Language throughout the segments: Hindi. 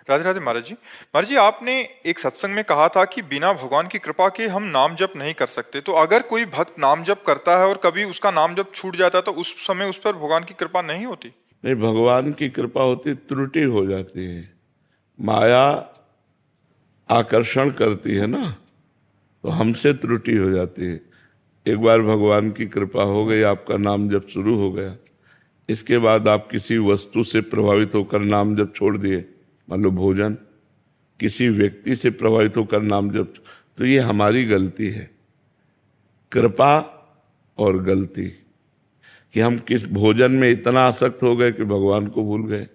राधे राधे महाराज जी। महाराज जी, आपने एक सत्संग में कहा था कि बिना भगवान की कृपा के हम नाम जप नहीं कर सकते। तो अगर कोई भक्त नाम जप करता है और कभी उसका नाम जप छूट जाता है तो उस समय उस पर भगवान की कृपा नहीं होती? नहीं, भगवान की कृपा होती, त्रुटि हो जाती है। माया आकर्षण करती है ना, तो हमसे त्रुटि हो जाती है। एक बार भगवान की कृपा हो गई, आपका नाम जप शुरू हो गया, इसके बाद आप किसी वस्तु से प्रभावित होकर नाम जप छोड़ दिए, मान लो भोजन, किसी व्यक्ति से प्रभावित होकर नाम जप, तो ये हमारी गलती है। कृपा और गलती कि हम किस भोजन में इतना आसक्त हो गए कि भगवान को भूल गए,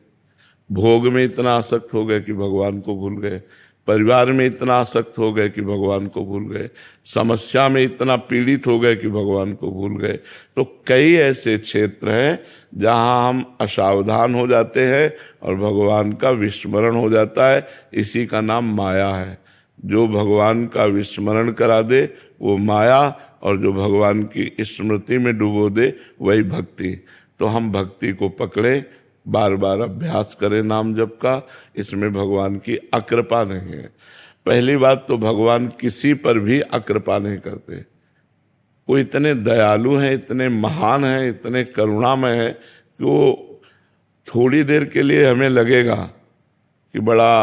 भोग में इतना आसक्त हो गए कि भगवान को भूल गए, परिवार में इतना आसक्त हो गए कि भगवान को भूल गए, समस्या में इतना पीड़ित हो गए कि भगवान को भूल गए। तो कई ऐसे क्षेत्र हैं जहां हम असावधान हो जाते हैं और भगवान का विस्मरण हो जाता है। इसी का नाम माया है। जो भगवान का विस्मरण करा दे वो माया, और जो भगवान की स्मृति में डुबो दे वही भक्ति। तो हम भक्ति को पकड़े, बार बार अभ्यास करें नाम जप का, इसमें भगवान की अकृपा नहीं है। पहली बात तो भगवान किसी पर भी अकृपा नहीं करते। वो इतने दयालु हैं, इतने महान हैं, इतने करुणामय हैं कि वो थोड़ी देर के लिए हमें लगेगा कि बड़ा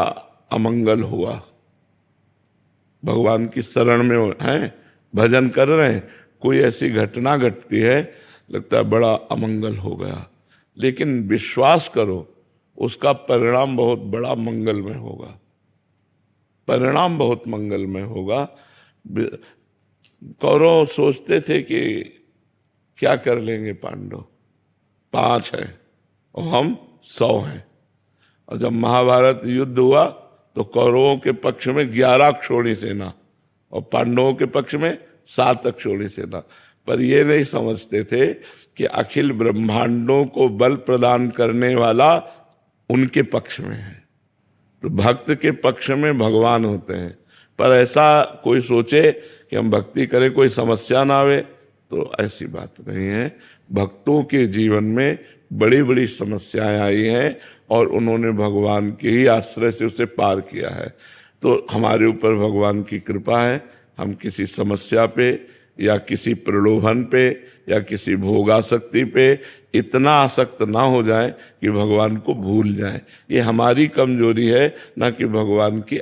अमंगल हुआ, भगवान की शरण में हैं, भजन कर रहे हैं, कोई ऐसी घटना घटती है, लगता है बड़ा अमंगल हो गया। लेकिन विश्वास करो, उसका परिणाम बहुत बड़ा मंगलमय होगा, परिणाम बहुत मंगलमय होगा। कौरव सोचते थे कि क्या कर लेंगे पांडव, 5 है और हम 100 हैं। और जब महाभारत युद्ध हुआ तो कौरवों के पक्ष में 11 अक्षौणी सेना और पांडवों के पक्ष में 7 अक्षौणी सेना। पर ये नहीं समझते थे कि अखिल ब्रह्मांडों को बल प्रदान करने वाला उनके पक्ष में है। तो भक्त के पक्ष में भगवान होते हैं। पर ऐसा कोई सोचे कि हम भक्ति करें कोई समस्या ना आवे, तो ऐसी बात नहीं है। भक्तों के जीवन में बड़ी बड़ी समस्याएं आई हैं और उन्होंने भगवान के ही आश्रय से उसे पार किया है। तो हमारे ऊपर भगवान की कृपा है। हम किसी समस्या पे या किसी प्रलोभन पे या किसी भोगासक्ति पे इतना आसक्त ना हो जाए कि भगवान को भूल जाए। ये हमारी कमजोरी है, ना कि भगवान की